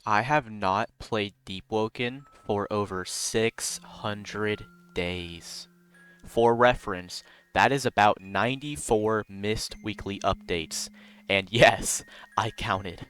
I have not played Deepwoken for over 600 days. For reference, that is about 94 missed weekly updates. And yes, I counted.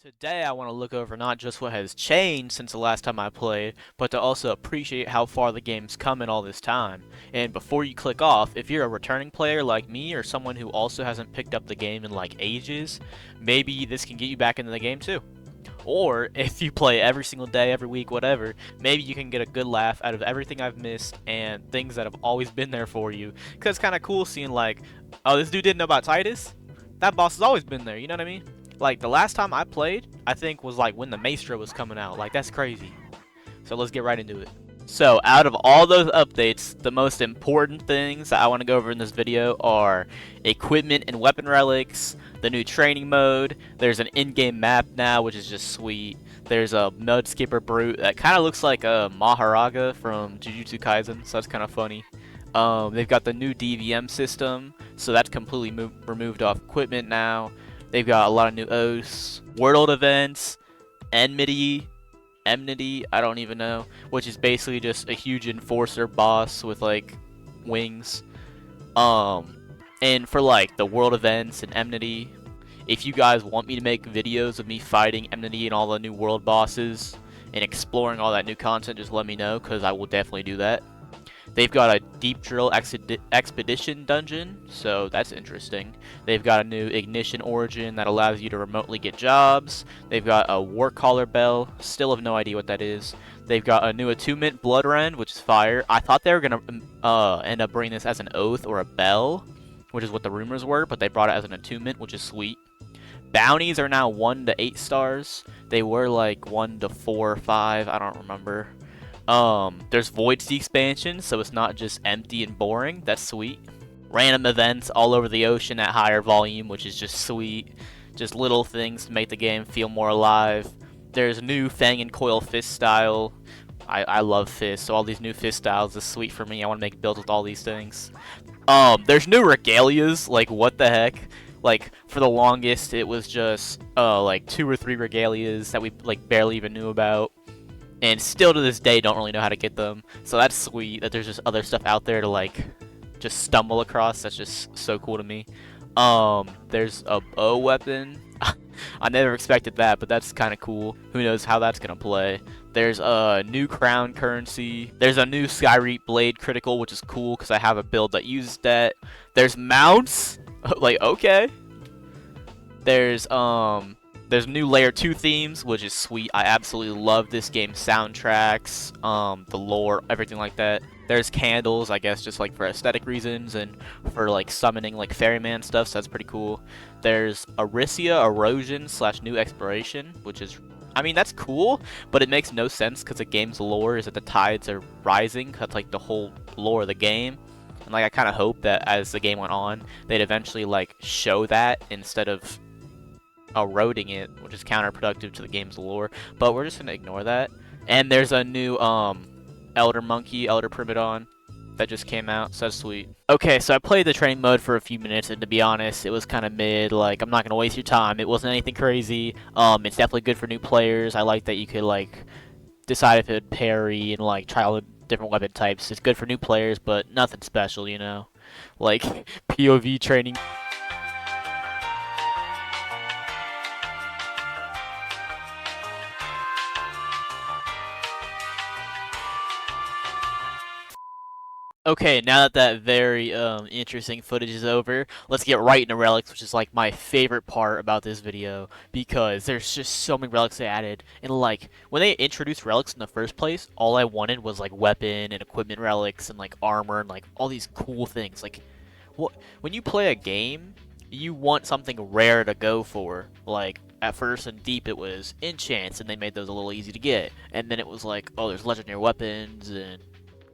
Today I want to look over not just what has changed since the last time I played, but to also appreciate how far the game's come in all this time. And before you click off, if you're a returning player like me or someone who also hasn't picked up the game in like ages, maybe this can get you back into the game too. Or if you play every single day, every week, whatever, maybe you can get a good laugh out of everything I've missed and things that have always been there for you. Because it's kind of cool seeing like, oh, this dude didn't know about Titus? That boss has always been there, you know what I mean? Like, the last time I played, I think was like when the Maestro was coming out. Like, that's crazy. So let's get right into it. So, out of all those updates, the most important things that I want to go over in this video are equipment and weapon relics, the new training mode, there's an in-game map now, which is just sweet, there's a mud skipper brute that kind of looks like a Maharaga from Jujutsu Kaisen, so that's kind of funny. They've got the new DVM system, so that's completely removed off equipment now. They've got a lot of new oaths, world events, enmity, I don't even know, which is basically just a huge enforcer boss with like wings. And for like the world events and enmity, if you guys want me to make videos of me fighting enmity and all the new world bosses and exploring all that new content, just let me know, because I will definitely do that. They've got a deep drill expedition dungeon, so that's interesting. They've got a new ignition origin that allows you to remotely get jobs. They've got a war collar bell, still have no idea what that is. They've got a new attunement blood rend, which is fire. I thought they were gonna end up bringing this as an oath or a bell, which is what the rumors were, but they brought it as an attunement, which is sweet. Bounties are now 1 to 8 stars. They were like 1 to 4 or 5, I don't remember. There's Void Sea expansion, so it's not just empty and boring. That's sweet. Random events all over the ocean at higher volume, which is just sweet. Just little things to make the game feel more alive. There's new Fang and Coil fist style. I love fists, so all these new fist styles is sweet for me. I want to make builds with all these things. There's new regalias. Like, what the heck? Like, for the longest, it was just like 2 or 3 regalias that we like barely even knew about. And still to this day don't really know how to get them. So that's sweet that there's just other stuff out there to like just stumble across. That's just so cool to me. There's a bow weapon. I never expected that, but that's kind of cool. Who knows how that's gonna play. There's a new crown currency. There's a new Skyreap blade critical, which is cool because I have a build that uses that. There's mounts. Like, okay. There's new Layer 2 themes, which is sweet. I absolutely love this game's soundtracks, the lore, everything like that. There's candles, I guess, just like for aesthetic reasons and for like summoning like ferryman stuff, so that's pretty cool. There's Erisia Erosion / New Exploration, which is, I mean, that's cool, but it makes no sense because the game's lore is that the tides are rising. That's like the whole lore of the game. And like I kind of hope that as the game went on, they'd eventually like show that instead of eroding it, which is counterproductive to the game's lore, but we're just gonna ignore that. And there's a new Elder Primadon that just came out, so that's sweet. Okay, so I played the training mode for a few minutes, and to be honest, it was kind of mid. Like, I'm not gonna waste your time. It wasn't anything crazy. It's definitely good for new players. I like that you could like decide if it would parry and like try all the different weapon types. It's good for new players, but nothing special, you know. Like POV training. Okay, now that that very interesting footage is over, let's get right into relics, which is like my favorite part about this video because there's just so many relics they added. And like when they introduced relics in the first place, all I wanted was like weapon and equipment relics and like armor and like all these cool things. Like what when you play a game, you want something rare to go for. Like at first in Deep it was enchants and they made those a little easy to get. And then it was like, oh, there's legendary weapons and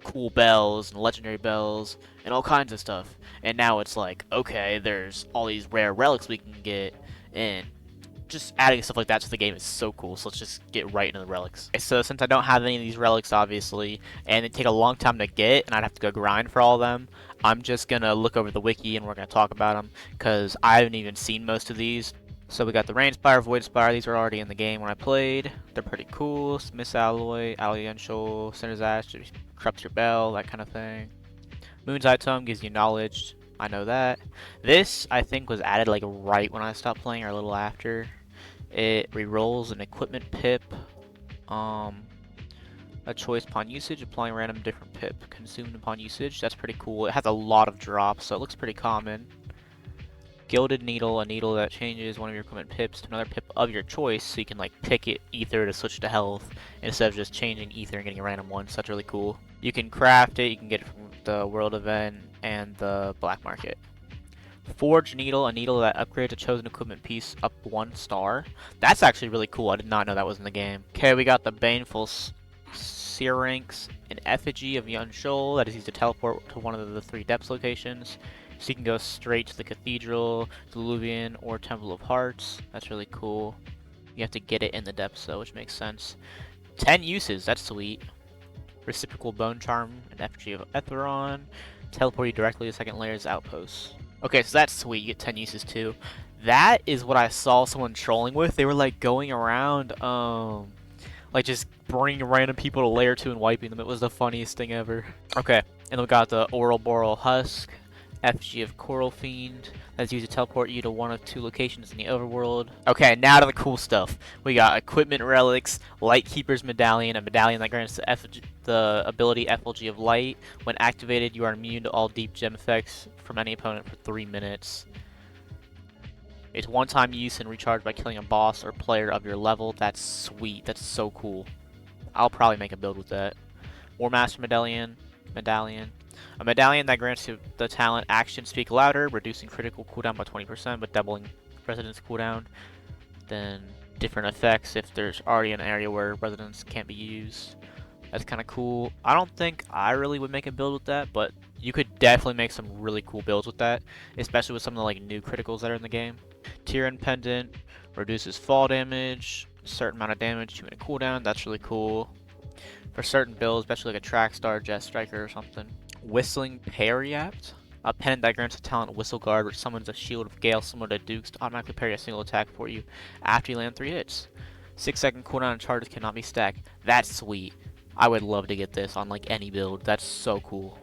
cool bells and legendary bells and all kinds of stuff. And now it's like, okay, there's all these rare relics we can get, and just adding stuff like that to the game is so cool. So let's just get right into the relics. Okay, so since I don't have any of these relics, obviously, and it take a long time to get, and I'd have to go grind for all of them, I'm just gonna look over the wiki and we're gonna talk about them because I haven't even seen most of these. So we got the Rain Spire, Void Spire. These were already in the game when I played. They're pretty cool. Smith's Alloy, Alliential, Sinner's Ash, corrupts your bell, that kind of thing. Moon's Eye Tome gives you knowledge. I know that. This, I think, was added like right when I stopped playing or a little after. It rerolls an equipment pip. A choice upon usage, applying random different pip. Consumed upon usage. That's pretty cool. It has a lot of drops, so it looks pretty common. Gilded Needle, a needle that changes one of your equipment pips to another pip of your choice, so you can like pick it ether to switch to health instead of just changing ether and getting a random one. So that's really cool. You can craft it. You can get it from the world event and the black market. Forge Needle, a needle that upgrades a chosen equipment piece up 1 star. That's actually really cool. I did not know that was in the game. Okay, we got the Baneful Syrinx, an effigy of Young Shoal that is used to teleport to one of the 3 depths locations. So you can go straight to the Cathedral, Diluvian, or Temple of Hearts. That's really cool. You have to get it in the depths though, which makes sense. 10 uses, that's sweet. Reciprocal Bone Charm, an effigy of Etheron. Teleport you directly to second layer's outposts. Okay, so that's sweet. You get 10 uses too. That is what I saw someone trolling with. They were like going around, like just bringing random people to layer 2 and wiping them. It was the funniest thing ever. Okay, and we got the Oral Boral Husk, effigy of Coral Fiend. That's used to teleport you to one of 2 locations in the overworld. Okay, now to the cool stuff. We got equipment relics, Lightkeeper's Medallion, a medallion that grants the ability Effigy of Light. When activated, you are immune to all deep gem effects from any opponent for 3 minutes. It's one-time use and recharged by killing a boss or player of your level. That's sweet. That's so cool. I'll probably make a build with that. War Master Medallion. A medallion that grants you the talent Action Speak Louder, reducing critical cooldown by 20%, but doubling Resonance cooldown. Then different effects if there's already an area where Resonance can't be used. That's kind of cool. I don't think I really would make a build with that, but you could definitely make some really cool builds with that, especially with some of the like new criticals that are in the game. Tyrian Pendant reduces fall damage, a certain amount of damage, 2 minute cooldown. That's really cool. For certain builds, especially like a Track Star, Jet Striker, or something. Whistling Periapt, a pendant that grants a talent Whistle Guard, which summons a shield of Gale similar to Duke's to automatically parry a single attack for you after you land 3 hits. 6-second cooldown and charges cannot be stacked. That's sweet. I would love to get this on like any build. That's so cool.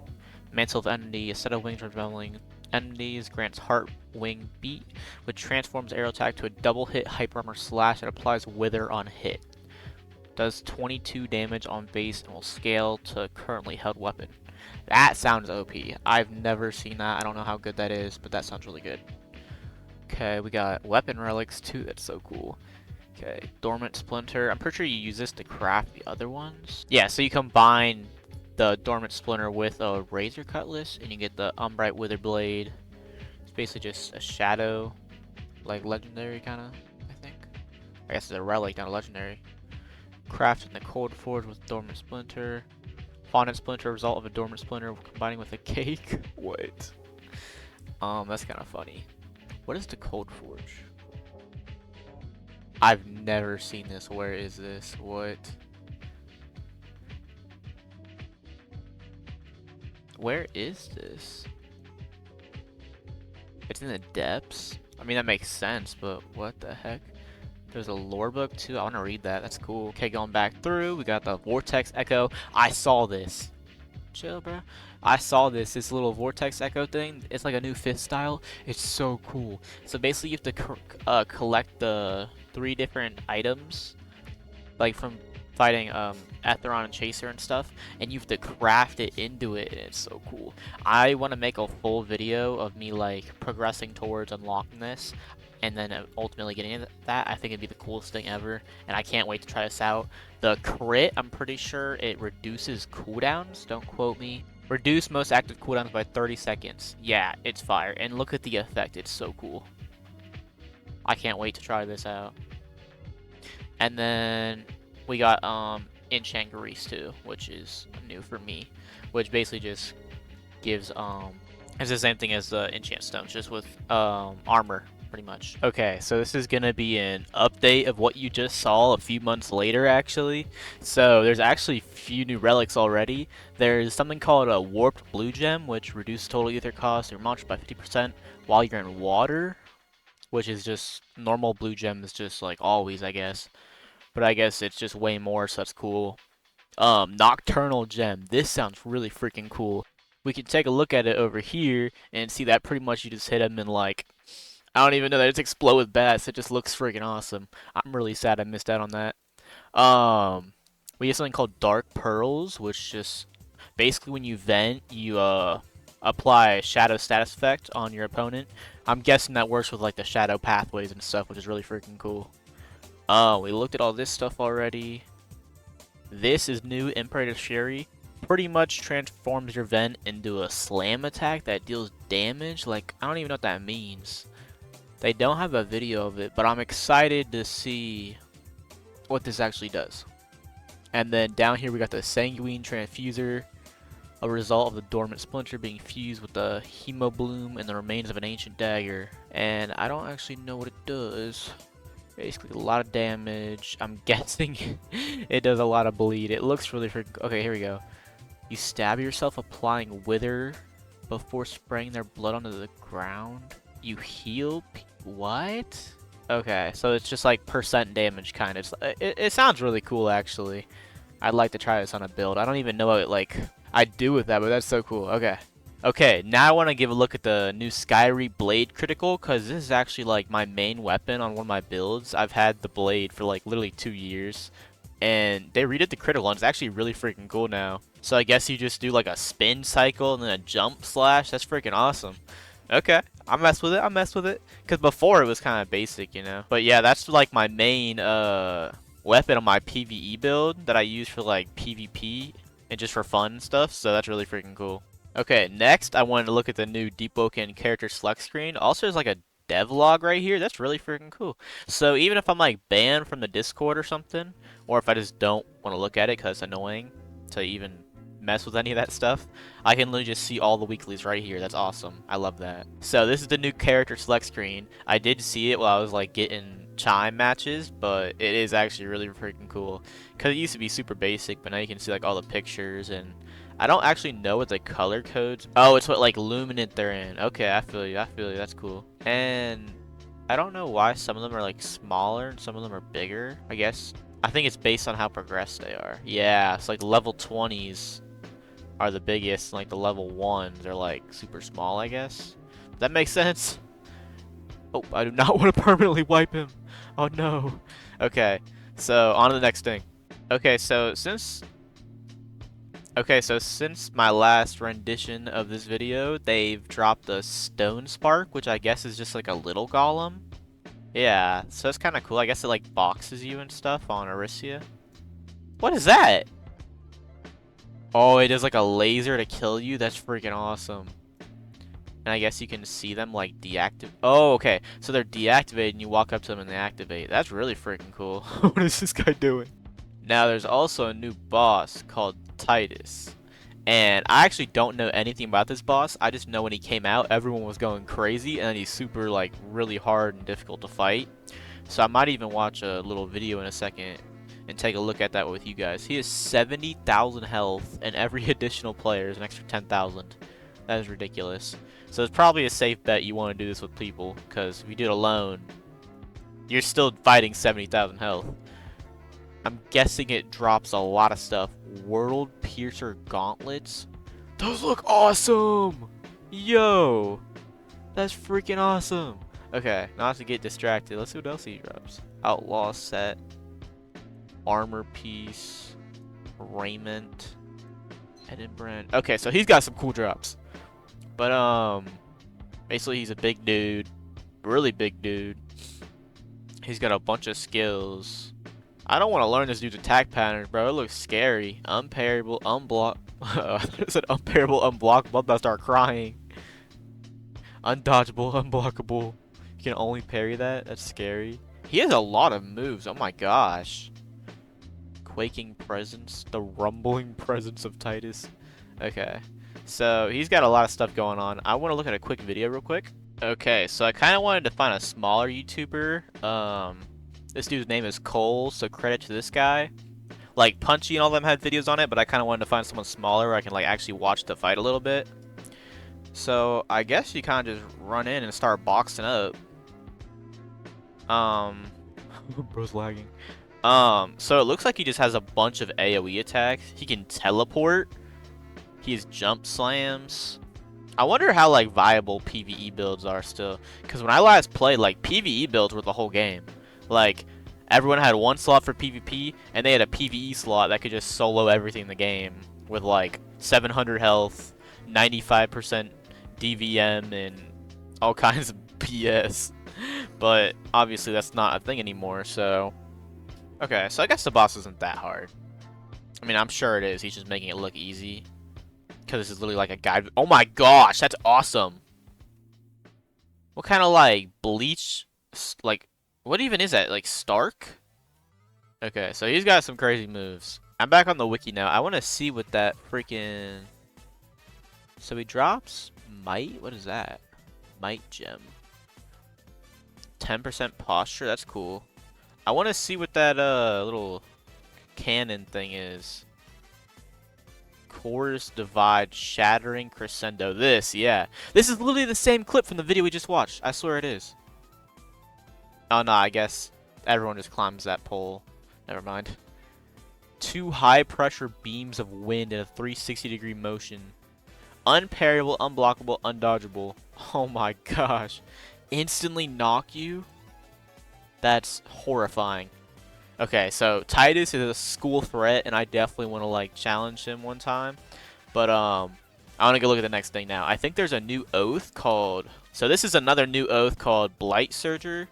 Mantle of Enmity, a set of wings resembling enemies, grants Heart Wing Beat, which transforms arrow attack to a double hit hyper armor slash that applies Wither on hit. Does 22 damage on base and will scale to currently held weapon. That sounds OP. I've never seen that. I don't know how good that is, but that sounds really good. Okay, we got weapon relics too. That's so cool. Okay, Dormant Splinter. I'm pretty sure you use this to craft the other ones. Yeah, so you combine the Dormant Splinter with a Razor Cutlass, and you get the Umbright Wither Blade. It's basically just a shadow, like legendary kind of, I think. I guess it's a relic, not a legendary. Crafted in the Cold Forge with Dormant Splinter. Fondant Splinter, result of a Dormant Splinter combining with a cake. What? That's kind of funny. What is the Cold Forge? I've never seen this. Where is this? What? Where is this? It's in the depths? I mean, that makes sense, but what the heck? There's a lore book too. I want to read that. That's cool. Okay, going back through, we got the Vortex Echo. I saw this. Chill, bro. I saw this little Vortex Echo thing. It's like a new 5th style. It's so cool. So basically, you have to collect the 3 different items, like from fighting Etheron and Chaser and stuff, and you have to craft it into it, and it's so cool. I want to make a full video of me like progressing towards unlocking this, and then ultimately getting into that. I think it'd be the coolest thing ever, and I can't wait to try this out. The crit, I'm pretty sure it reduces cooldowns. Don't quote me. Reduce most active cooldowns by 30 seconds. Yeah, it's fire. And look at the effect. It's so cool. I can't wait to try this out. And then we got Enchant Grease too, which is new for me. Which basically just gives it's the same thing as the Enchant Stones, just with armor pretty much. Okay, so this is gonna be an update of what you just saw a few months later, actually. So there's actually a few new relics already. There's something called a warped blue gem, which reduces total ether cost of your monster by 50% while you're in water, which is just normal blue gems, just like always, I guess. But I guess it's just way more, so that's cool. Nocturnal gem. This sounds really freaking cool. We can take a look at it over here and see that pretty much you just hit them and like, I don't even know that it's explode with bats. It just looks freaking awesome. I'm really sad I missed out on that. We have something called dark pearls, which just basically when you vent, you apply a shadow status effect on your opponent. I'm guessing that works with like the shadow pathways and stuff, which is really freaking cool. We looked at all this stuff already. This is new Imperative Sherry. Pretty much transforms your vent into a slam attack that deals damage. Like, I don't even know what that means. They don't have a video of it, but I'm excited to see what this actually does. And then down here we got the Sanguine Transfuser, a result of the Dormant Splinter being fused with the Hemobloom and the remains of an ancient dagger. And I don't actually know what it does. Basically a lot of damage. I'm guessing it does a lot of bleed. It looks really freaking... Okay, here we go. You stab yourself applying Wither before spraying their blood onto the ground. You heal... What? Okay, so it's just like percent damage kind of. It sounds really cool, actually. I'd like to try this on a build. I don't even know what, like, I'd do with that, but that's so cool. Okay. Okay, now I want to give a look at the new Skyrie Blade Critical, because this is actually, like, my main weapon on one of my builds. I've had the Blade for, like, literally 2 years, and they redid the critical, and it's actually really freaking cool now. So I guess you just do, like, a spin cycle and then a jump slash. That's freaking awesome. Okay, I mess with it, because before it was kind of basic, you know? But yeah, that's, like, my main, weapon on my PvE build that I use for, like, PvP and just for fun and stuff, so that's really freaking cool. Okay, next I wanted to look at the new Deepwoken character select screen. Also, there's like a devlog right here. That's really freaking cool. So even if I'm like banned from the Discord or something, or if I just don't want to look at it because it's annoying to even mess with any of that stuff, I can literally just see all the weeklies right here. That's awesome. I love that. So this is the new character select screen. I did see it while I was like getting chime matches, but it is actually really freaking cool because it used to be super basic, but now you can see like all the pictures, and I don't actually know what the color codes. Oh, it's what like luminant they're in. Okay, I feel you. That's cool. And I don't know why some of them are like smaller and some of them are bigger. I think it's based on how progressed they are. Yeah, it's like level 20s are the biggest, and like the level 1s are like super small, I guess. That makes sense. Oh, I do not want to permanently wipe him. Oh no. Okay, so on to the next thing. Okay, so since my last rendition of this video, they've dropped a Stone Spark, which I guess is just like a little golem. Yeah, so it's kind of cool. I guess it like boxes you and stuff on Erisia. What is that? Oh, it does like a laser to kill you? That's freaking awesome. And I guess you can see them like deactivate. Oh, okay. So they're deactivated and you walk up to them and they activate. That's really freaking cool. What is this guy doing? Now, there's also a new boss called Titus. And I actually don't know anything about this boss. I just know when he came out, everyone was going crazy. And he's super, like, really hard and difficult to fight. So I might even watch a little video in a second and take a look at that with you guys. He has 70,000 health, and every additional player is an extra 10,000. That is ridiculous. So it's probably a safe bet you want to do this with people, because if you do it alone, you're still fighting 70,000 health. I'm guessing it drops a lot of stuff. World Piercer Gauntlets. Those look awesome! Yo! That's freaking awesome! Okay, not to get distracted. Let's see what else he drops. Outlaw set. Armor piece. Raiment. Edinburgh. Okay, so he's got some cool drops. But, basically he's a big dude. Really big dude. He's got a bunch of skills. I don't want to learn this dude's attack pattern, bro. It looks scary. Unparable, unblock. I said unparable, unblockable. I'm about to start crying. Undodgeable, unblockable. You can only parry that? That's scary. He has a lot of moves. Oh my gosh. Quaking presence. The rumbling presence of Titus. Okay. So, he's got a lot of stuff going on. I want to look at a quick video real quick. Okay, so I kind of wanted to find a smaller YouTuber. This dude's name is Cole, so credit to this guy. Like, Punchy and all them had videos on it, but I kind of wanted to find someone smaller where I can, like, actually watch the fight a little bit. So, I guess you kind of just run in and start boxing up. Bro's lagging. So it looks like he just has a bunch of AoE attacks. He can teleport. He has jump slams. I wonder how, like, viable PvE builds are still. Because when I last played, like, PvE builds were the whole game. Like, everyone had one slot for PvP, and they had a PvE slot that could just solo everything in the game. With, like, 700 health, 95% DVM, and all kinds of BS. But, obviously, that's not a thing anymore, so... Okay, so I guess the boss isn't that hard. I mean, I'm sure it is. He's just making it look easy. Because this is literally like a guide. Oh my gosh, that's awesome. What kind of like bleach? Like, what even is that? Like Stark? Okay, so he's got some crazy moves. I'm back on the wiki now. I want to see what that freaking. So he drops might. What is that? Might gem. 10% posture. That's cool. I want to see what that little cannon thing is. Chorus, divide, shattering, crescendo. This, yeah. This is literally the same clip from the video we just watched. I swear it is. Oh, no, I guess everyone just climbs that pole. Never mind. 2 high-pressure beams of wind in a 360-degree motion. Unparryable, unblockable, undodgeable. Oh my gosh. Instantly knock you? That's horrifying. Okay, so Titus is a school threat, and I definitely want to like challenge him one time. But I want to go look at the next thing now. I think there's a new oath called. So this is another new oath called Blight Surger.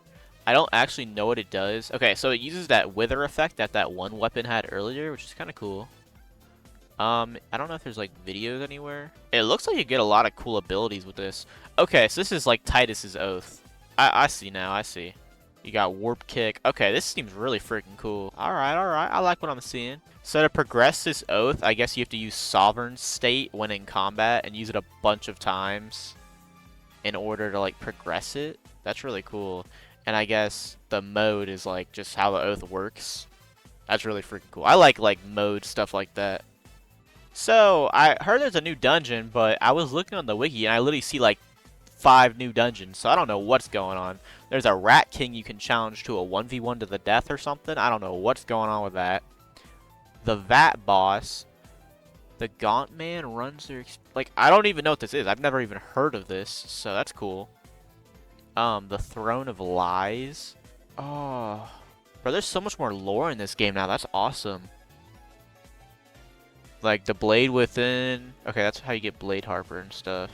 I don't actually know what it does. Okay, so it uses that wither effect that that one weapon had earlier, which is kind of cool. I don't know if there's like videos anywhere. It looks like you get a lot of cool abilities with this. Okay, so this is like Titus's oath. I see now. I see. You got warp kick. Okay, this seems really freaking cool. Alright, alright. I like what I'm seeing. So to progress this oath, I guess you have to use Sovereign State when in combat and use it a bunch of times in order to like progress it. That's really cool. And I guess the mode is like just how the oath works. That's really freaking cool. I like mode stuff like that. So I heard there's a new dungeon, but I was looking on the wiki and I literally see like 5 new dungeons, so I don't know what's going on. There's a Rat King you can challenge to a 1v1 to the death or something. I don't know what's going on with that. The Vat boss. The Gaunt Man runs their... Like, I don't even know what this is. I've never even heard of this, so that's cool. The Throne of Lies. Oh. Bro, there's so much more lore in this game now. That's awesome. Like, the Blade Within. Okay, that's how you get Blade Harper and stuff.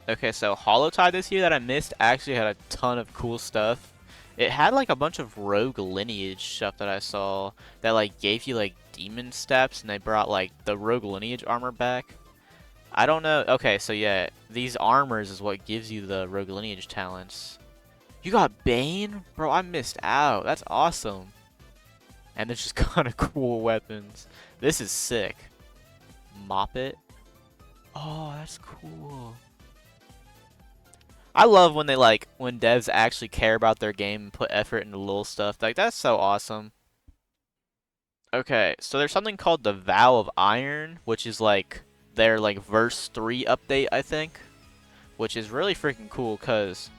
Okay, so Holotide this year that I missed actually had a ton of cool stuff. It had like a bunch of rogue lineage stuff that I saw that like gave you like demon steps, and they brought like the rogue lineage armor back. I don't know. Okay, so yeah, these armors is what gives you the rogue lineage talents. You got Bane? Bro, I missed out. That's awesome. And there's just kind of cool weapons. This is sick. Mop it. Oh, that's cool. I love when they when devs actually care about their game and put effort into little stuff. Like, that's so awesome. Okay, so there's something called the Vow of Iron, which is like their like verse 3 update, I think, which is really freaking cool because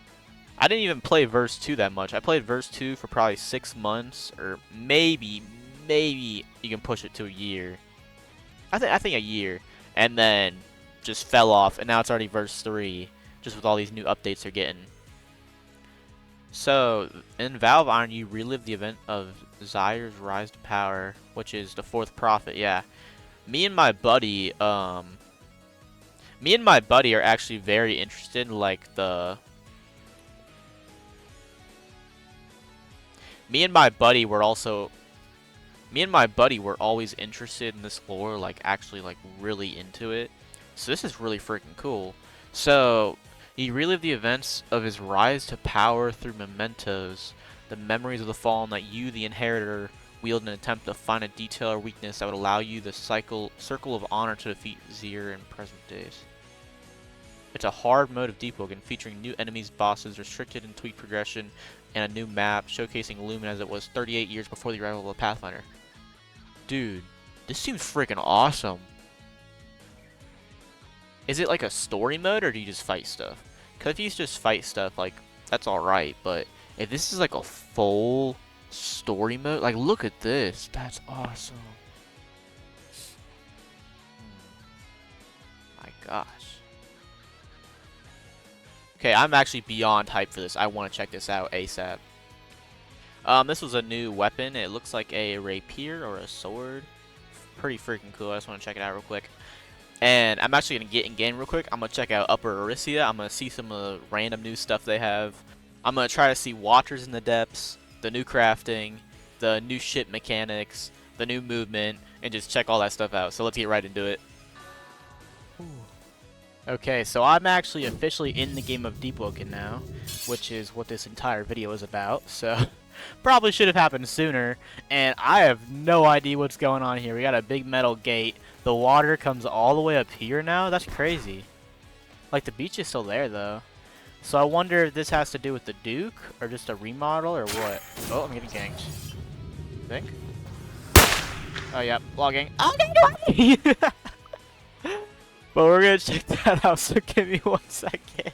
I didn't even play verse 2 that much. I played verse 2 for probably 6 months, or maybe you can push it to a year. I think a year, and then just fell off, and now it's already verse 3. Just with all these new updates they're getting. So, in Vow of Iron, you relive the event of Zaire's rise to power, which is the 4th prophet, yeah. Me and my buddy are actually very interested in, like, the... Me and my buddy were always interested in this lore, like, actually, like, really into it. So this is really freaking cool. So... You relive the events of his rise to power through mementos, the memories of the fallen that you, the inheritor, wield in an attempt to find a detail or weakness that would allow you the circle of honor to defeat Zir in present days. It's a hard mode of Deepwoken featuring new enemies, bosses, restricted and tweaked progression, and a new map showcasing Lumen as it was 38 years before the arrival of Pathfinder. Dude, this seems freaking awesome. Is it like a story mode or do you just fight stuff? Because if you just fight stuff, like, that's alright, but if this is like a full story mode, like, look at this. That's awesome. My gosh. Okay, I'm actually beyond hyped for this. I want to check this out ASAP. This was a new weapon. It looks like a rapier or a sword. Pretty freaking cool. I just want to check it out real quick. And I'm actually going to get in game real quick. I'm going to check out Upper Erisia. I'm going to see some of the random new stuff they have. I'm going to try to see Watchers in the Depths, the new crafting, the new ship mechanics, the new movement, and just check all that stuff out. So let's get right into it. Ooh. Okay, so I'm actually officially in the game of Deepwoken now, which is what this entire video is about, so probably should have happened sooner, and I have no idea what's going on here. We got a big metal gate. The water comes all the way up here now? That's crazy. Like, the beach is still there, though. So I wonder if this has to do with the Duke, or just a remodel, or what? Oh, I'm getting ganked. Think? Oh, yeah, logging. Oh, but we're gonna check that out, so give me 1 second.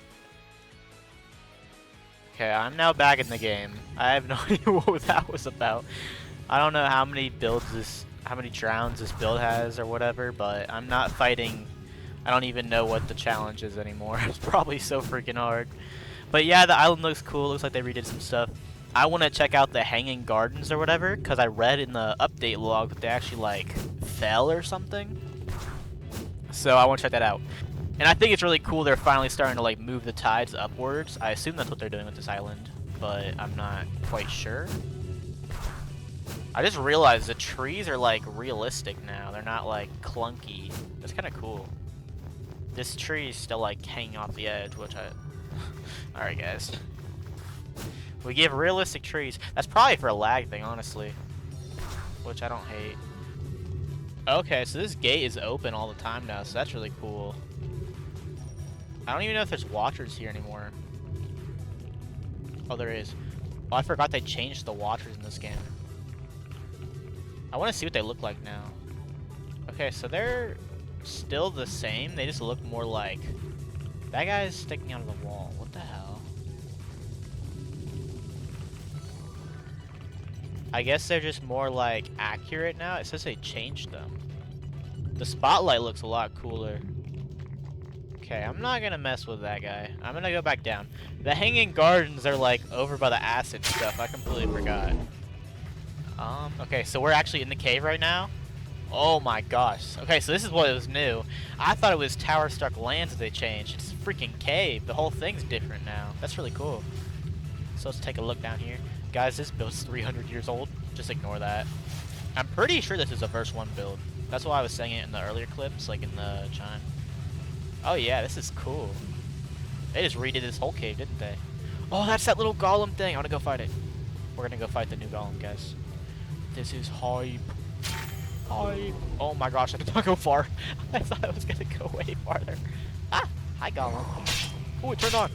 Okay, I'm now back in the game. I have no idea what that was about. I don't know how many drowns this build has or whatever, but I'm not fighting. I don't even know what the challenge is anymore. It's probably so freaking hard. But yeah, the island looks cool. Looks like they redid some stuff. I want to check out the Hanging Gardens or whatever, because I read in the update log that they actually, like, fell or something. So I want to check that out. And I think it's really cool they're finally starting to, like, move the tides upwards. I assume that's what they're doing with this island, but I'm not quite sure. I just realized the trees are, like, realistic now. They're not, like, clunky. That's kind of cool. This tree is still, like, hanging off the edge, which I... Alright, guys. We give realistic trees. That's probably for a lag thing, honestly. Which I don't hate. Okay, so this gate is open all the time now, so that's really cool. I don't even know if there's watchers here anymore. Oh, there is. Oh, I forgot they changed the watchers in this game. I want to see what they look like now. Okay, so they're still the same. They just look more like... That guy's sticking out of the wall. What the hell? I guess they're just more, like, accurate now. It says they changed them. The spotlight looks a lot cooler. Okay, I'm not gonna mess with that guy. I'm gonna go back down. The Hanging Gardens are, like, over by the acid stuff. I completely forgot. Okay, so we're actually in the cave right now. Oh my gosh. Okay, so this is what was new. I thought it was Tower Struck Lands that they changed. It's a freaking cave. The whole thing's different now. That's really cool. So let's take a look down here. Guys, this build's 300 years old. Just ignore that. I'm pretty sure this is a verse 1 build. That's why I was saying it in the earlier clips, like in the chime. Oh yeah, this is cool. They just redid this whole cave, didn't they? Oh, that's that little golem thing. I want to go fight it. We're going to go fight the new golem, guys. This is hype. Hype. Oh my gosh, I did not go far. I thought I was going to go way farther. Ah! Hi, golem. Oh, it turned on.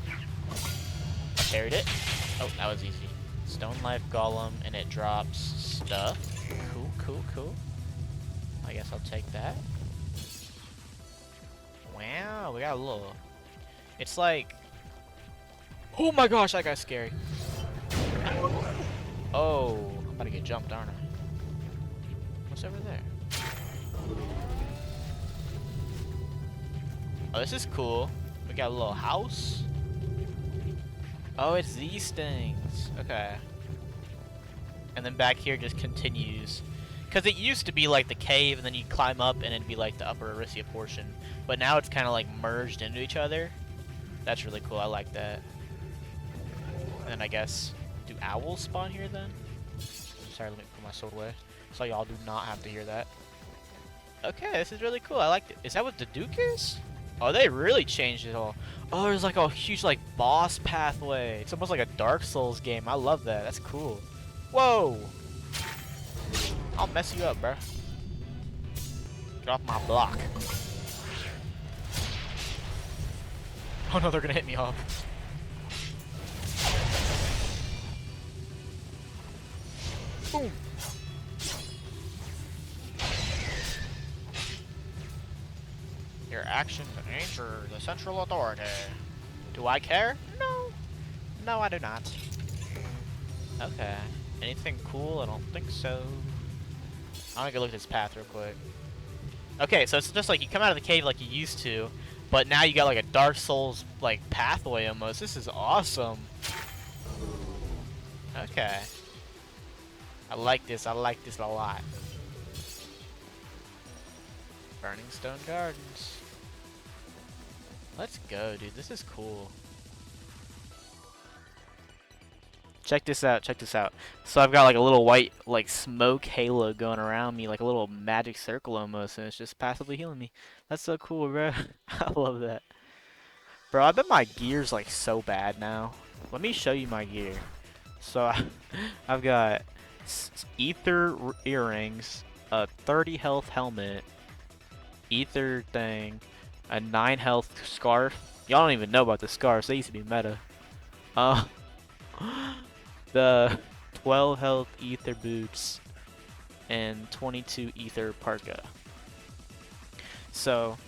I parried it. Oh, that was easy. Stone Life Golem, and it drops stuff. Cool, cool, cool. I guess I'll take that. Wow, we got a little... It's like... Oh my gosh, that guy's scary. Oh, I'm about to get jumped, aren't I? What's over there? Oh, this is cool. We got a little house. Oh, it's these things. Okay. And then back here just continues. Because it used to be like the cave, and then you'd climb up, and it'd be like the Upper Erisia portion. But now it's kind of like merged into each other. That's really cool. I like that. And then I guess, do owls spawn here then? Sorry, let me put my sword away. So y'all do not have to hear that. Okay, this is really cool. I like it. Is that what the Duke is? Oh, they really changed it all. Oh, there's like a huge like boss pathway. It's almost like a Dark Souls game. I love that. That's cool. Whoa! I'll mess you up, bro. Get off my block. Oh no, they're gonna hit me up. Boom. Your actions endanger the central authority. Do I care? No. No, I do not. Okay. Anything cool? I don't think so. I'm gonna go look at this path real quick. Okay, so it's just like you come out of the cave like you used to, but now you got like a Dark Souls like pathway almost. This is awesome. Okay. I like this. I like this a lot. Burning Stone Gardens. Let's go, dude. This is cool. Check this out. Check this out. So I've got like a little white like smoke halo going around me, like a little magic circle almost, and it's just passively healing me. That's so cool, bro. I love that. Bro, I bet my gear's like so bad now. Let me show you my gear. So I've got ether earrings, a 30 health helmet, ether thing, a 9 health scarf. Y'all don't even know about the scarves. They used to be meta. The 12 health ether boots and 22 ether parka. So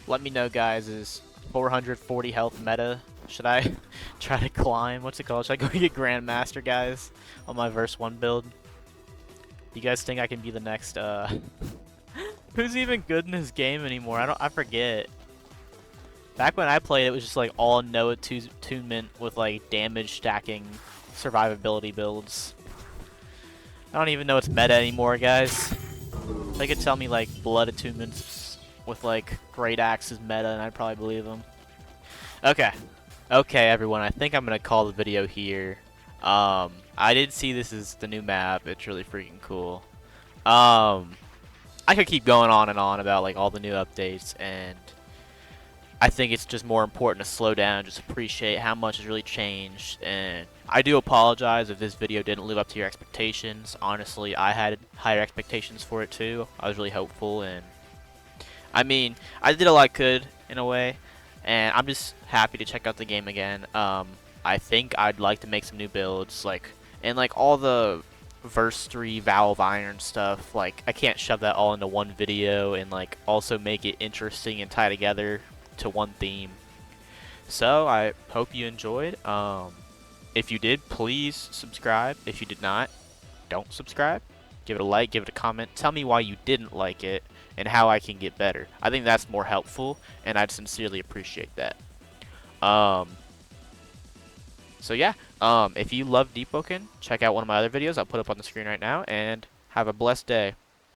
let me know, guys, is 440 health meta? Should I try to climb? What's it called? Should I go get Grandmaster, guys, on my verse 1 build? Do you guys think I can be the next who's even good in this game anymore? I forget. Back when I played, it was just like all no attunement with like damage stacking survivability builds. I don't even know it's meta anymore, guys. They could tell me like blood attunements with like great axe is meta, and I'd probably believe them. Okay. Okay, everyone, I think I'm gonna call the video here. I did see this is the new map. It's really freaking cool. I could keep going on and on about like all the new updates, and I think it's just more important to slow down, just appreciate how much has really changed. And I do apologize if this video didn't live up to your expectations. Honestly, I had higher expectations for it too. I was really hopeful, and I mean, I did all I could in a way, and I'm just happy to check out the game again. I think I'd like to make some new builds, and all the verse 3 Vow of Iron stuff. Like, I can't shove that all into one video and like also make it interesting and tie together to one theme. So I hope you enjoyed. If you did, please subscribe. If you did not, don't subscribe. Give it a like, give it a comment. Tell me why you didn't like it and how I can get better. I think that's more helpful, and I'd sincerely appreciate that. So yeah, if you love Deepwoken, check out one of my other videos I'll put up on the screen right now, and have a blessed day.